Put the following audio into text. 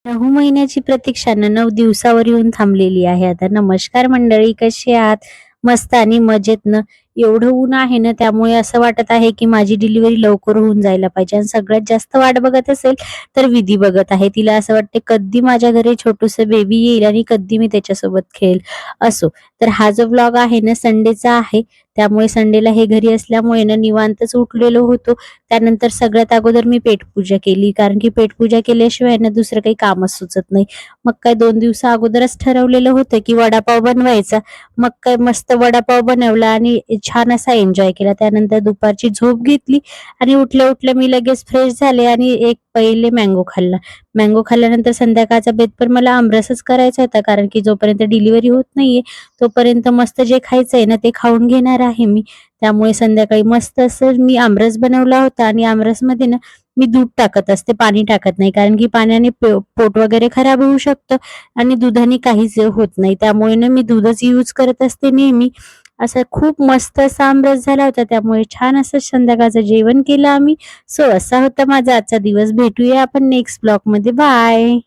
9 महिन्याची प्रतीक्षा 9 दिवसावर येऊन थांबलेली आहे आता. नमस्कार मंडळी, कसे आहात? मस्त आणि मजेत ना? एवढं ऊन आहे ना, त्यामुळे असं वाटत आहे की माझी डिलिव्हरी लवकर होऊन जायला पाहिजे. आणि सगळ्यात जास्त वाट बघत असेल तर विधी बघत आहे. तिला असं वाटते कधी माझ्या घरी छोटूसं बेबी येईल आणि कधी मी त्याच्यासोबत खेळेल. असो, तर हा जो व्लॉग आहे ना संडेचा आहे. त्यामुळे संडेला हे घरी असल्यामुळे ना निवांतच उठलेलो होतो. त्यानंतर सगळ्यात अगोदर मी पेटपूजा केली, कारण की पेटपूजा केल्याशिवाय ना दुसरं काही कामच सुचत नाही. मग काय 2 दिवसा अगोदरच ठरवलेलं होतं की वडापाव बनवायचा. मग काय मस्त वडापाव बनवला आणि छान असा एन्जॉय केला. त्यानंतर दुपारची झोप घेतली आणि उठल्या-उठल्या मी लगेच फ्रेश झाले आणि एक पहिले मँगो खाल्ला. मँगो खाल्ल्यानंतर संध्याकाळचा बेत पण मला आमरसच करायचा होता, कारण की जोपर्यंत डिलिव्हरी होत नाहीये तोपर्यंत मस्त जे खायचंय ना ते खाऊन घेणार आहे मी. त्यामुळे संध्याकाळी मस्त असं मी आमरस बनवला होता आणि आमरसमध्ये ना मी दूध टाकत असते, पाणी टाकत नाही. कारण की पाण्याने पोट वगैरे खराब होऊ शकतं आणि दुधाने काहीच होत नाही. त्यामुळे ना मी दूधच यूज करत असते नेहमी. असा खूप मस्त असा आमरस झाला होता. त्यामुळे छान असं संध्याकाळचं जेवण केलं आम्ही. सो असा होता माझा आजचा दिवस. भेटूया आपण नेक्स्ट ब्लॉगमध्ये. बाय.